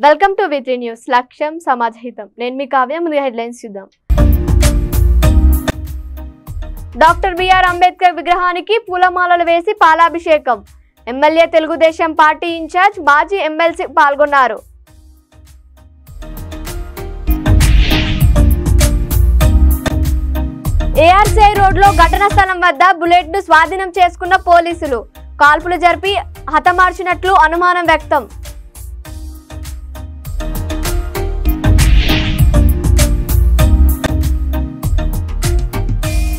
Welcome to V3 news. లక్ష్యం సమాజహితం. నేను మీ కావ్య. ముందుగా హెడ్లైన్స్ చూద్దాం. డాక్టర్ బిఆర్ అంబేద్కర్ విగ్రహానికి పూలమాలలు వేసి పాలాభిషేకం. ఎమ్మెల్యే తెలుగుదేశం పార్టీ ఇన్ఛార్జ్ మాజీ ఎమ్మెల్సీ పాల్గొన్నారు. ఏఆర్సీఐ రోడ్లో ఘటనా స్థలం వద్ద బుల్లెట్ ను స్వాధీనం చేసుకున్న పోలీసులు. కాల్పులు జరిపి హతమార్చినట్లు అనుమానం వ్యక్తం.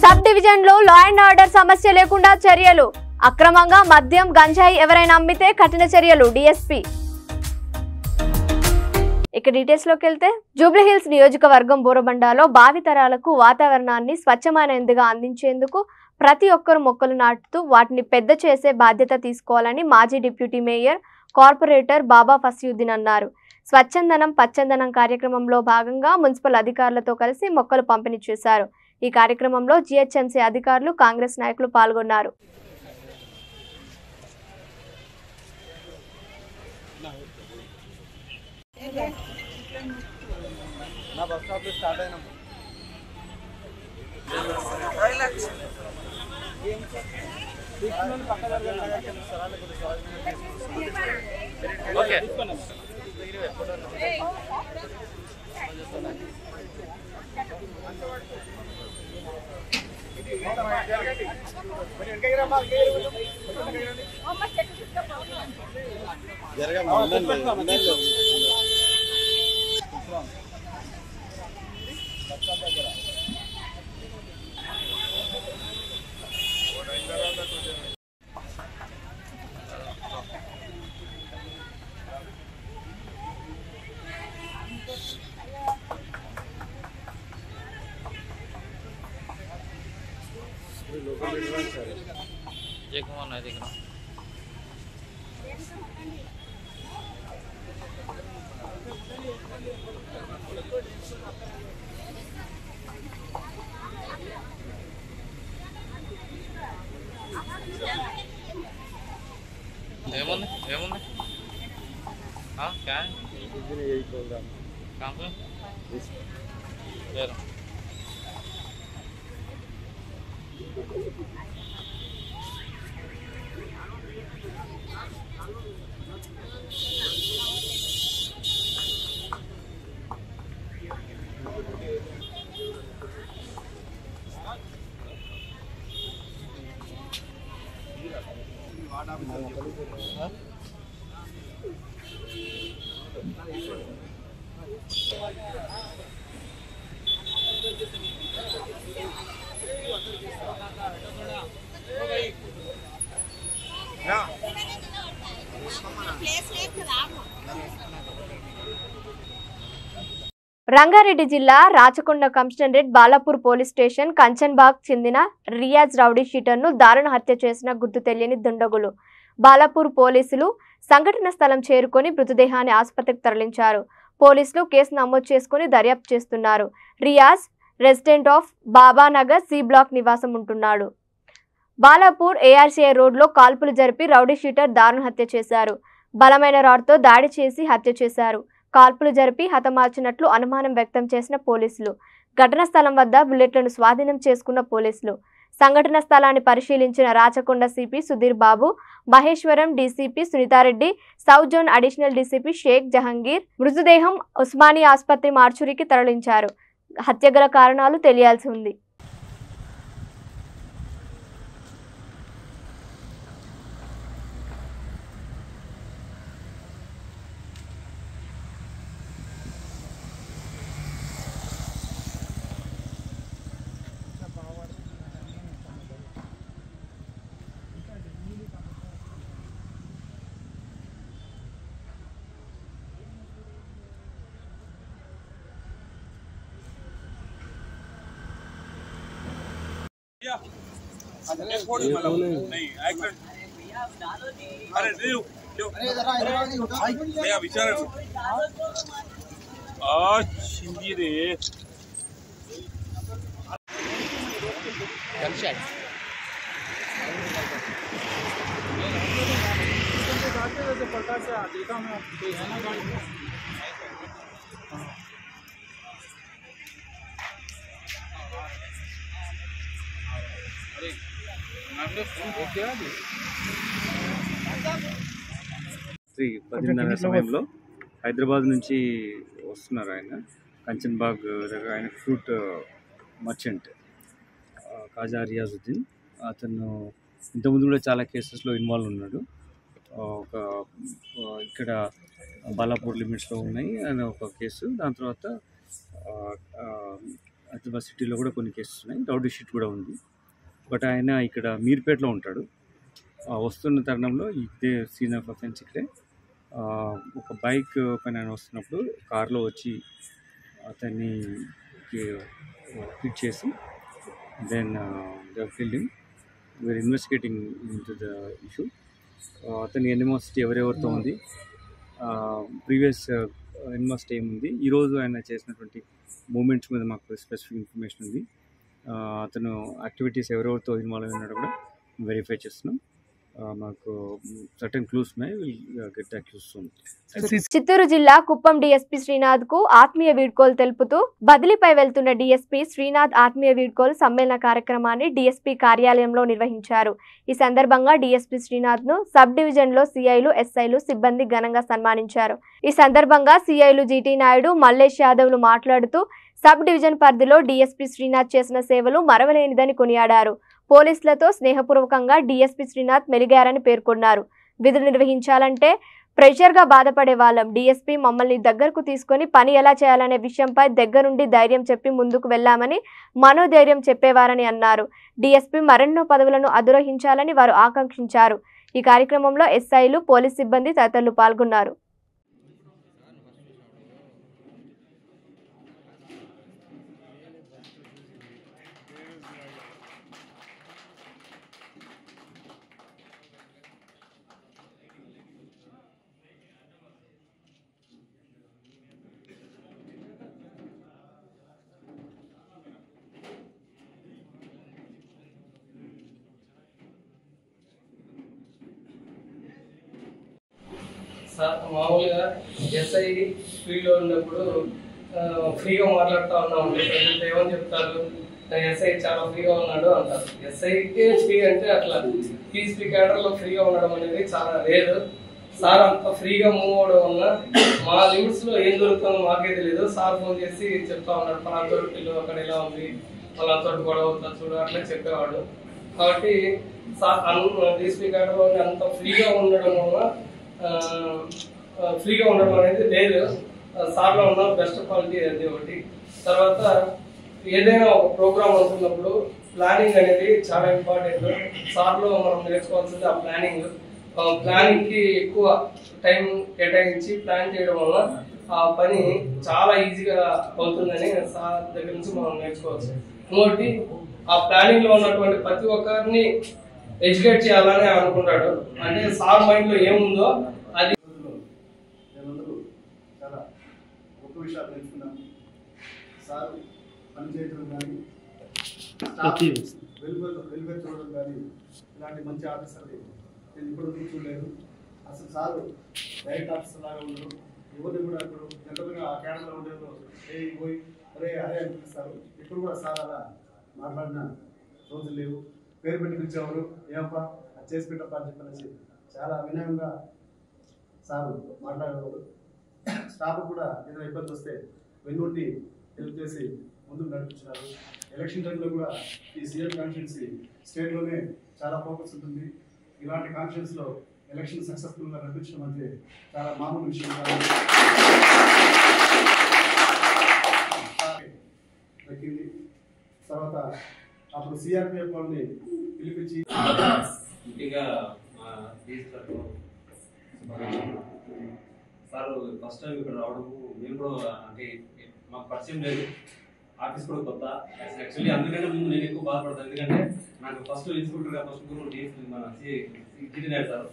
సబ్ డివిజన్ లో లా అండ్ ఆర్డర్ సమస్య లేకుండా చర్యలు. అక్రమంగా మద్యం గంజాయి ఎవరైనా అమ్మితే కఠిన చర్యలు. డీఎస్పీ. ఇక డీటెయిల్స్ లోకి వెళ్తే, జూబ్లీహిల్స్ నియోజకవర్గం బోరబండలో భావితరాలకు వాతావరణాన్ని స్వచ్ఛమైనదిగా అందించేందుకు ప్రతి ఒక్కరు మొక్కలు నాటుతూ వాటిని పెద్ద చేసే బాధ్యత తీసుకోవాలని మాజీ డిప్యూటీ మేయర్ కార్పొరేటర్ బాబా ఫసియుద్దీన్ అన్నారు. స్వచ్ఛందనం పచ్చందనం కార్యక్రమంలో భాగంగా మున్సిపల్ అధికారులతో కలిసి మొక్కలు పంపిణీ చేశారు. ఈ కార్యక్రమంలో జీహెచ్ఎంసీ అధికారులు, కాంగ్రెస్ నాయకులు పాల్గొన్నారు. రంగారెడ్డి జిల్లా Rachakonda commissionerate Balapur police station Kanchanbagh చెందిన రియాజ్ రౌడీ షీటర్ను దారుణ హత్య చేసిన గుర్తు తెలియని దుండగులు. బాలాపూర్ పోలీసులు సంఘటన స్థలం చేరుకొని మృతదేహాన్ని ఆసుపత్రికి తరలించారు. పోలీసులు కేసు నమోదు చేసుకుని దర్యాప్తు చేస్తున్నారు. Riyaz resident of Babanagar C block నివాసం ఉంటున్నాడు. బాలాపూర్ ఏఆర్సీఐ రోడ్లో కాల్పులు జరిపి రౌడీ షీటర్ దారుణ హత్య చేశారు. బలమైన రాడ్తో దాడి చేసి హత్య చేశారు. కాల్పులు జరిపి హతమార్చినట్లు అనుమానం వ్యక్తం చేసిన పోలీసులు. ఘటనా స్థలం వద్ద బుల్లెట్లను స్వాధీనం చేసుకున్న పోలీసులు. సంఘటన స్థలాన్ని పరిశీలించిన Rachakonda CP Sudheer Babu, Maheshwaram DCP Sunitha Reddy, south zone additional DCP Sheikh Jahangir మృతదేహం ఉస్మానియా ఆసుపత్రి మార్చురీకి తరలించారు. హత్యగల కారణాలు తెలియాల్సి ఉంది. नहीं एक्सीडेंट अरे भैया विचार हिंदी रे देखा मैं 10:30 సమయంలో హైదరాబాద్ నుంచి వస్తున్నారు. ఆయన కంచన్బాగ్ దగ్గర ఆయన ఫ్రూట్ మర్చెంట్ ఖాజా రియాజుద్దీన్. అతను ఇంతకుముందు కూడా చాలా కేసెస్లో ఇన్వాల్వ్ ఉన్నాడు. ఒక ఇక్కడ బాలాపూర్ లిమిట్స్లో ఉన్నాయి అని ఒక కేసు, దాని తర్వాత హైదరాబాద్ సిటీలో కూడా కొన్ని కేసెస్ ఉన్నాయి, రౌడీ షీట్ కూడా ఉంది. బట్ ఆయన ఇక్కడ మీర్పేటలో ఉంటాడు. వస్తున్న తరుణంలో ఇదే సీన్ ఆఫ్ అఫెన్స్ ఇక్కడే ఒక బైక్ పైన వస్తున్నప్పుడు కార్లో వచ్చి అతన్ని హిట్ చేసి then they killed him. We are investigating into the issue. అతని ఎనిమాసిటీ ఎవరెవరితో ఉంది, ప్రీవియస్ ఎనిమాసిటీ ఏముంది, ఈరోజు ఆయన చేసినటువంటి మూమెంట్స్ మీద మాకు స్పెసిఫిక్ ఇన్ఫర్మేషన్ ఉంది. అతను యాక్టివిటీస్ ఎవరెవరితో ఇన్వాల్వ్ అయినాడో కూడా వెరిఫై చేస్తున్నాం. మాకు సర్టెన్ క్లూస్ ఉన్నాయి, will get that clues soon. Chittoor జిల్లా కుప్పం డీఎస్పీ శ్రీనాథ్ కు ఆత్మీయ వీడ్కోలు తెలుపుతూ బదిలీపై వెళ్తున్న డీఎస్పీ శ్రీనాథ్ ఆత్మీయ వీడ్కోలు సమ్మేళన కార్యక్రమాన్ని డీఎస్పీ కార్యాలయంలో నిర్వహించారు. ఈ సందర్భంగా డీఎస్పీ శ్రీనాథ్ ను సబ్ డివిజన్ లో సిఐలు, ఎస్ఐలు, సిబ్బంది ఘనంగా సన్మానించారు. ఈ సందర్భంగా సిఐలు జీటీ నాయుడు, మల్లేష్ యాదవ్లు మాట్లాడుతూ సబ్ డివిజన్ పరిధిలో డీఎస్పీ శ్రీనాథ్ చేసిన సేవలు మరవలేనిదని కొనియాడారు. పోలీసులతో స్నేహపూర్వకంగా డీఎస్పీ శ్రీనాథ్ మెలిగారని పేర్కొన్నారు. విధులు నిర్వహించాలంటే ప్రెషర్గా బాధపడే వాళ్ళం. డీఎస్పీ మమ్మల్ని దగ్గరకు తీసుకొని పని ఎలా చేయాలనే విషయంపై దగ్గరుండి ధైర్యం చెప్పి ముందుకు వెళ్లామని మనోధైర్యం చెప్పేవారని అన్నారు. డీఎస్పీ మరెన్నో పదవులను అధిరోహించాలని వారు ఆకాంక్షించారు. ఈ కార్యక్రమంలో ఎస్ఐలు, పోలీస్ సిబ్బంది తదితరులు పాల్గొన్నారు. మామూలుగా ఎస్ఐ ఫీల్డ్లో ఉన్నప్పుడు ఫ్రీగా మాట్లాడుతూ ఉన్నాం. ప్రజలు ఏమని చెప్తారు, ఎస్ఐ చాలా ఫ్రీగా ఉన్నాడు అంటారు. ఎస్ఐకే ఫ్రీ అంటే అట్లా పీసీ క్యాడర్లో ఫ్రీగా ఉండడం అనేది చాలా రేరు. సార్ అంత ఫ్రీగా మూవ్ అవడం వల్ల మా లిమిట్స్లో ఏం దొరుకుతుందో మాకే తెలియదు. సార్ ఫోన్ చేసి చెప్తా ఉన్నాడు, పలానా పిల్లలు అక్కడ ఎలా ఉంది, పలానా గొడవ అవుతా చూడు అట్లా చెప్పేవాడు. కాబట్టి సార్ పీసీ క్యాడర్లో అంత ఫ్రీగా ఉండడం వల్ల ఫ్రీగా ఉండడం అనేది లేదు. సార్లో ఉన్న బెస్ట్ క్వాలిటీ అది ఒకటి. తర్వాత ఏదైనా ఒక ప్రోగ్రామ్ అనుకున్నప్పుడు ప్లానింగ్ అనేది చాలా ఇంపార్టెంట్. సార్లో మనం నేర్చుకోవాల్సింది ఆ ప్లానింగ్ కి ఎక్కువ టైం కేటాయించి ప్లాన్ చేయడం వల్ల ఆ పని చాలా ఈజీగా అవుతుందని సార్ దగ్గర నుంచి మనం నేర్చుకోవచ్చు. ఇంకోటి ఆ ప్లానింగ్ లో ఉన్నటువంటి ప్రతి ఒక్కరిని ఎడ్యుకేట్ చేయాలని అనుకుంటాడు. అంటే సార్ మైండ్ లో ఏముందో అది చాలా గొప్ప విషయాలు నేర్చుకున్నాను. సార్ పనిచేయడం కానీ, వెలుగురు చూడడం కానీ, ఇలాంటి మంచి ఆఫీసర్ని నేను ఇప్పుడు చూడలేదు. అసలు సార్ డైరెక్ట్ ఆఫీసర్ లాగా ఉండరు. ఎవరిని కూడా ఇప్పుడు జనరల్గా ఆ క్యాడర్లో ఉండేదో పోయి అరే అరే అని పిలుస్తారు. ఇప్పుడు కూడా సార్ అలా మాట్లాడిన రోజులు లేవు. పేరు పెట్టి పిలిచేవారు, ఏమప్పా అది చేసి పెట్టప్ప అని చెప్పనేసి చాలా వినయంగా సార్ మాట్లాడేవారు. స్టాఫ్ కూడా ఏదైనా ఇబ్బంది వస్తే వెన్నుండి హెల్ప్ చేసి ముందుకు నడిపించినారు. ఎలక్షన్ టైంలో కూడా ఈ సీఎం కాన్స్టిట్యున్సీ స్టేట్లోనే చాలా ఫోకస్ ఉంటుంది. ఇలాంటి కాన్స్టిట్యున్సీలో ఎలక్షన్ సక్సెస్ఫుల్గా నడిపించడం అంటే చాలా మామూలు విషయం కాదు. దక్కింది. తర్వాత అప్పుడు సిఆర్పిఎఫ్ వాళ్ళని పిలిపించి ముఖ్యంగా సార్ ఫస్ట్ టైం ఇక్కడ రావడము మేము కూడా అంటే మాకు పరిచయం లేదు, ఆఫీస్ కూడా కొత్త. యాక్చువల్లీ అందుకంటే ముందు నేను ఎక్కువ బాధపడతాను. ఎందుకంటే నాకు ఫస్ట్ ఇన్స్పెక్టర్గా ఫస్ట్ గురువు డిఎస్పీ మన జీటీ నాయుడు సార్,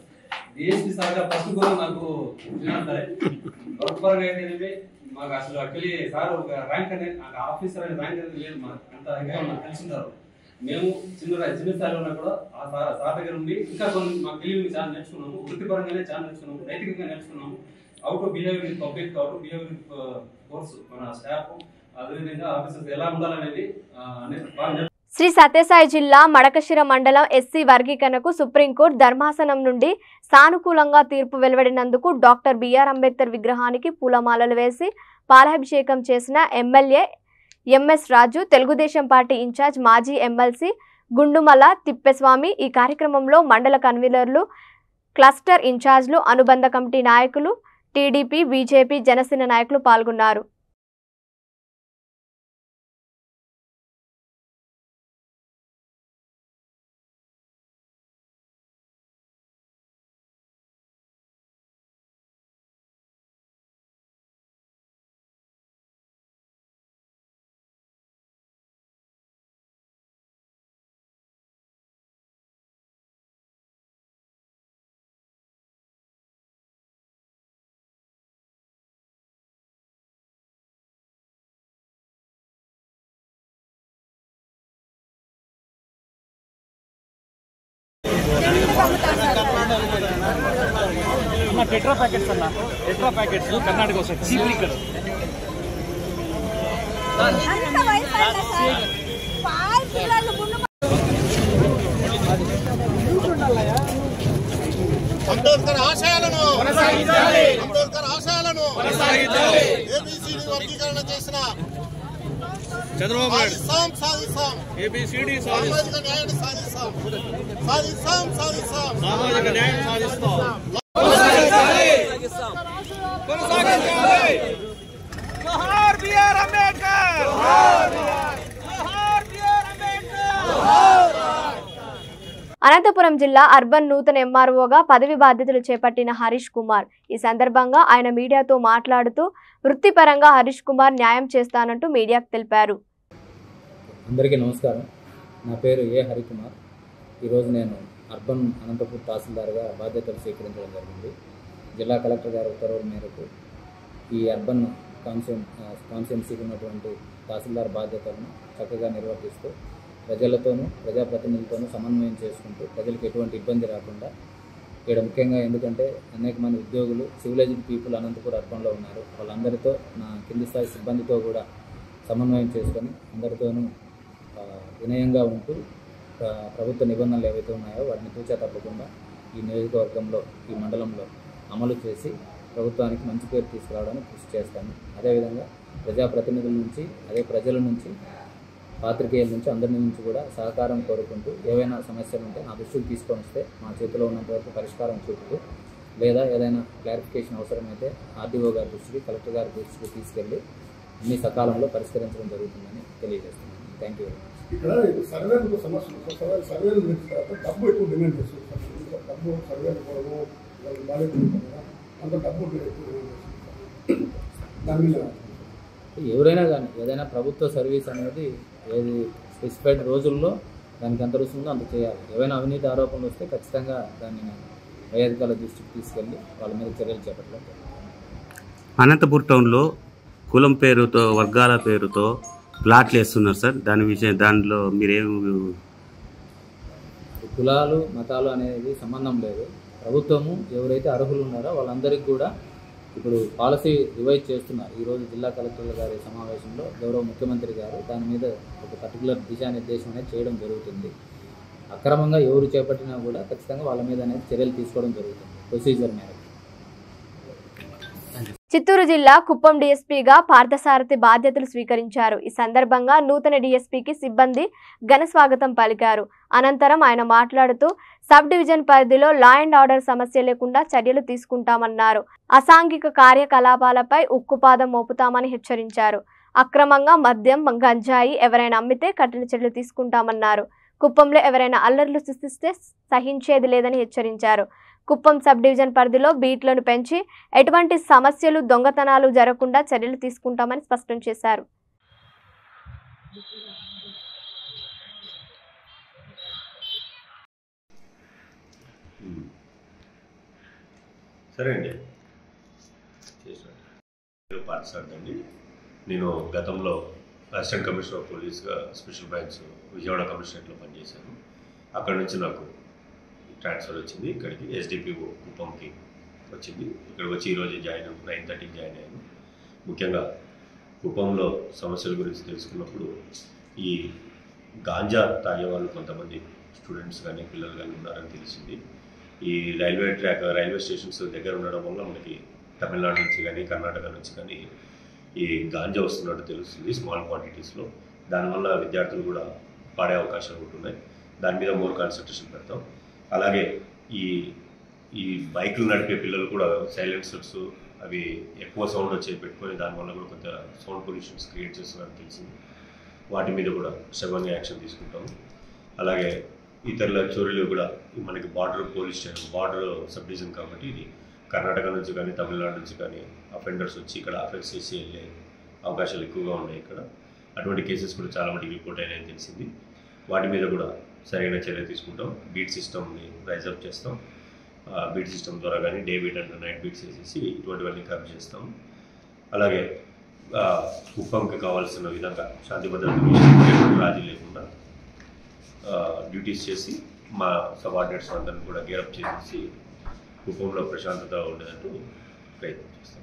డిఎస్పీ సార్గా ఫస్ట్ గురువు నాకు సరే వర్క్ పరంగా అయితే మాకు అసలు యాక్చువల్లీ సార్ ఒక ర్యాంక్ అనేది ఆఫీసర్ అనే ర్యాంక్ అనేది లేదు. మాకు అంత నాకు తెలిసింటారు. మేము చిన్న స్థాయిలో ఉన్నా కూడా ఆ సార్ దగ్గర ఉండి ఇంకా కొన్ని మాకు తెలివి చాలా నేర్చుకున్నాము. వృత్తిపరంగానే చాలా నేర్చుకున్నాము, నైతికంగా నేర్చుకున్నాము. Out behaviour in public, out behaviour course మన స్టాఫ్, అదేవిధంగా ఆఫీసర్స్ ఎలా ఉండాలనేది బాగా శ్రీ సత్యసాయి జిల్లా మడకశిర మండలం ఎస్సీ వర్గీకరణకు సుప్రీంకోర్టు ధర్మాసనం నుండి సానుకూలంగా తీర్పు వెలువడినందుకు డాక్టర్ బిఆర్ అంబేద్కర్ విగ్రహానికి పూలమాలలు వేసి పాలాభిషేకం చేసిన ఎమ్మెల్యే ఎంఎస్ రాజు, తెలుగుదేశం పార్టీ ఇన్ఛార్జ్ మాజీ ఎమ్మెల్సీ గుండుమల తిప్పేస్వామి. ఈ కార్యక్రమంలో మండల కన్వీనర్లు, క్లస్టర్ ఇన్ఛార్జ్లు, అనుబంధ కమిటీ నాయకులు, టీడీపీ, బీజేపీ, జనసేన నాయకులు పాల్గొన్నారు. టెట్రా ప్యాకెట్స్ అన్న, టెట్రా ప్యాకెట్స్ కర్ణాటక వస్తాయి, చీప్ లిక్కర్. అంబేద్కర్ ఆశయాలను కొనసాగించాలి, అంబేద్కర్ ఆశయాలను కొనసాగించాలి. ఏబిసిడి వర్గీకరణ చేసిన చంద్రబాబు నాయుడు సాధిస్తాం, ఏబిసిడి సామాజిక న్యాయాన్ని సాధిస్తాం, సామాజిక న్యాయం సాధిస్తాం. జోహార్ బిఆర్ అంబేద్కర్, జోహార్ బిఆర్ అంబేద్కర్. అనంతపురం జిల్లా అర్బన్ నూతన ఎంఆర్ఓగా పదవి బాధ్యతలు చేపట్టిన హరీష్ కుమార్. ఈ సందర్భంగా ఆయన మీడియాతో మాట్లాడుతూ వృత్తిపరంగా హరీష్ కుమార్ న్యాయం చేస్తానంటూ మీడియాకు తెలిపారు. అందరికీ నమస్కారం. నా పేరు ఏ హరికుమార్. ఈరోజు నేను అర్బన్ అనంతపూర్ తహసీల్దార్గా బాధ్యతలు స్వీకరించడం జరిగింది. జిల్లా కలెక్టర్ గారి ఉత్తర్వుల మేరకు ఈ అర్బన్ కాన్స్టిట్యున్సీకి ఉన్నటువంటి తహసీల్దార్ బాధ్యతలను చక్కగా నిర్వర్తిస్తూ ప్రజలతోనూ ప్రజాప్రతినిధులతోనూ సమన్వయం చేసుకుంటూ ప్రజలకు ఎటువంటి ఇబ్బంది రాకుండా ఇక్కడ ముఖ్యంగా ఎందుకంటే అనేక మంది ఉద్యోగులు సివిలైజ్డ్ పీపుల్ అనంతపూర్ అర్బన్లో ఉన్నారు. వాళ్ళందరితో నా కింది స్థాయి సిబ్బందితో కూడా సమన్వయం చేసుకొని అందరితోనూ వినయంగా ఉంటూ ప్రభుత్వ నిబంధనలు ఏవైతే ఉన్నాయో వాటిని తూచా తప్పకుండా ఈ నియోజకవర్గంలో ఈ మండలంలో అమలు చేసి ప్రభుత్వానికి మంచి పేరు తీసుకురావడానికి కృషి చేస్తాను. అదేవిధంగా ప్రజాప్రతినిధుల నుంచి అదే ప్రజల నుంచి పాత్రికేయుల నుంచి అందరి నుంచి కూడా సహకారం కోరుకుంటూ ఏవైనా సమస్యలు ఉంటే నా దృష్టికి తీసుకొని వస్తే మా చేతిలో ఉన్నంత వరకు పరిష్కారం చూపుతూ లేదా ఏదైనా క్లారిఫికేషన్ అవసరమైతే ఆర్డీఓ గారి దృష్టికి కలెక్టర్ గారి దృష్టికి తీసుకెళ్ళి అన్ని సకాలంలో పరిష్కరించడం జరుగుతుందని తెలియజేస్తున్నాను. Thank you. ఇక్కడ సర్వేలకు సమస్యలు సర్వేలు డబ్బు ఎక్కువ డిమాండ్ చేస్తారు. డబ్బు సర్వేలు కొరకు అంత డబ్బు ఎక్కువ డిమాండ్ చేస్తారు. దాని మీద ఎవరైనా కానీ ఏదైనా ప్రభుత్వ సర్వీస్ అనేది ఏది స్పెసిఫైడ్ రోజుల్లో దానికి ఎంత రుసుందో అంత చేయాలి. ఏవైనా అవినీతి ఆరోపణలు వస్తే ఖచ్చితంగా దాన్ని నేను పై అధికారుల దృష్టికి తీసుకెళ్ళి వాళ్ళ మీద చర్యలు చేపట్టడం. అనంతపూర్ టౌన్లో కులం పేరుతో వర్గాల పేరుతో ప్లాట్లు వేస్తున్నారు సార్. దానిలో మీరేం కులాలు మతాలు అనేది సంబంధం లేదు. ప్రభుత్వము ఎవరైతే అర్హులు ఉన్నారో వాళ్ళందరికీ కూడా ఇప్పుడు పాలసీ రివైజ్ చేస్తున్నారు. ఈరోజు జిల్లా కలెక్టర్ల గారి సమావేశంలో గౌరవ ముఖ్యమంత్రి గారు దాని మీద ఒక పర్టికులర్ దిశానిర్దేశం అనేది చేయడం జరుగుతుంది. అక్రమంగా ఎవరు చేపట్టినా కూడా ఖచ్చితంగా వాళ్ళ మీద అనేది చర్యలు తీసుకోవడం జరుగుతుంది ప్రొసీజర్ మేరకు. చిత్తూరు జిల్లా కుప్పం డీఎస్పీగా పార్థసారథి బాధ్యతలు స్వీకరించారు. ఈ సందర్భంగా నూతన డీఎస్పీకి సిబ్బంది ఘన స్వాగతం పలికారు. అనంతరం ఆయన మాట్లాడుతూ సబ్ డివిజన్ పరిధిలో లా అండ్ ఆర్డర్ సమస్య లేకుండా చర్యలు తీసుకుంటామన్నారు. అసాంఘిక కార్యకలాపాలపై ఉక్కుపాదం మోపుతామని హెచ్చరించారు. అక్రమంగా మద్యం, గంజాయి ఎవరైనా అమ్మితే కఠిన చర్యలు తీసుకుంటామన్నారు. కుప్పంలో ఎవరైనా అల్లర్లు సృష్టిస్తే సహించేది లేదని హెచ్చరించారు. కుప్పం సబ్ డివిజన్ పరిధిలో బీట్లను పెంచి ఎటువంటి సమస్యలు, దొంగతనాలు జరగకుండా చర్యలు తీసుకుంటామని స్పష్టం చేశారు. సరే అండి, పార్థసారథి. నేను గతంలో అసిస్టెంట్ కమిషనర్ ఆఫ్ పోలీస్గా స్పెషల్ బ్రాంచ్ విజయవాడ కమిషనరేట్లో పనిచేశాను. అక్కడ నుంచి నాకు ట్రాన్స్ఫర్ వచ్చింది. ఇక్కడికి ఎస్డిపిఓ కుప్పంకి వచ్చింది. ఇక్కడికి వచ్చి ఈరోజు 9:30 జాయిన్ అయ్యాను. ముఖ్యంగా కుప్పంలో సమస్యల గురించి తెలుసుకున్నప్పుడు ఈ గాంజా తాగే వాళ్ళు కొంతమంది స్టూడెంట్స్ కానీ పిల్లలు కానీ ఉన్నారని తెలిసింది. ఈ రైల్వే స్టేషన్స్ దగ్గర ఉండడం వల్ల మనకి తమిళనాడు నుంచి కానీ కర్ణాటక నుంచి కానీ ఈ గాంజా వస్తున్నట్టు తెలుస్తుంది స్మాల్ క్వాంటిటీస్లో. దానివల్ల విద్యార్థులు కూడా పాడే అవకాశాలు ఉంటున్నాయి. దాని మీద మోర్ కాన్సన్ట్రేషన్ పెడతాం. అలాగే ఈ బైకులు నడిపే పిల్లలు కూడా సైలెన్సర్స్ అవి ఎక్కువ సౌండ్ వచ్చేది పెట్టుకొని దానివల్ల కూడా కొంత సౌండ్ పొల్యూషన్స్ క్రియేట్ చేస్తున్నారని తెలిసింది. వాటి మీద కూడా సభంగా యాక్షన్ తీసుకుంటాము. అలాగే ఇతరుల చోరీలు కూడా మనకి బార్డర్ సబ్ డివిజన్ కాబట్టి ఇది కర్ణాటక నుంచి కానీ తమిళనాడు నుంచి కానీ అఫెండర్స్ వచ్చి ఇక్కడ అఫెన్స్ చేసి వెళ్ళే అవకాశాలు ఎక్కువగా ఉన్నాయి. ఇక్కడ అటువంటి కేసెస్ కూడా చాలా మటుకు రిపోర్ట్ అయినాయని తెలిసింది. వాటి మీద కూడా సరైన చర్య తీసుకుంటాం. బీట్ సిస్టమ్ని రైజ్ అప్ చేస్తాం. బీట్ సిస్టమ్ ద్వారా కానీ day beat and night beats వేసేసి ఇటువంటివన్నీ కవర్ చేస్తాం. అలాగే కుప్పంకి కావాల్సిన విధంగా శాంతి భద్రత రాజీ లేకుండా డ్యూటీస్ చేసి మా సబార్డినేట్స్ అందరిని కూడా గేరప్ చేసి కుప్పంలో ప్రశాంతత ఉండేటట్టు ప్రయత్నం చేస్తాం.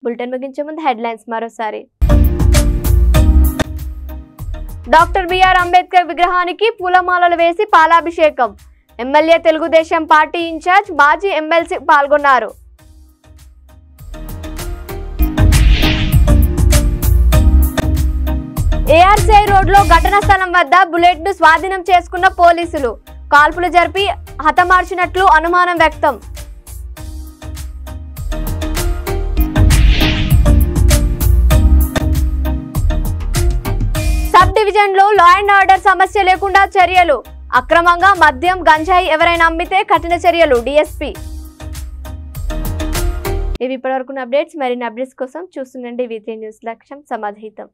బులెటిన్ ముగించే ముందు హెడ్లైన్స్ మరోసారి. డాక్టర్ బిఆర్ అంబేద్కర్ విగ్రహానికి పూలమాలలు వేసి పాలాభిషేకం. ఎమ్మెల్యే తెలుగుదేశం పార్టీ ఇన్ఛార్జ్ మాజీ ఎమ్మెల్సీ పాల్గొన్నారు. ఏఆర్సీఐ రోడ్లో ఘటనా స్థలం వద్ద బుల్లెట్ ను స్వాధీనం చేసుకున్న పోలీసులు. కాల్పులు జరిపి హతమార్చినట్లు అనుమానం వ్యక్తం. సబ్ డివిజన్ లో లా అండ్ ఆర్డర్ సమస్య లేకుండా చర్యలు. అక్రమంగా మద్యం గంజాయి ఎవరైనా అమ్మితే కఠిన చర్యలు డీఎస్పీ. ఇవి ఇప్పటివరకు అప్డేట్స్. మరిన్ని అప్డేట్స్ కోసం చూస్తుండండి V3 న్యూస్. లక్ష్యం సమాధితం.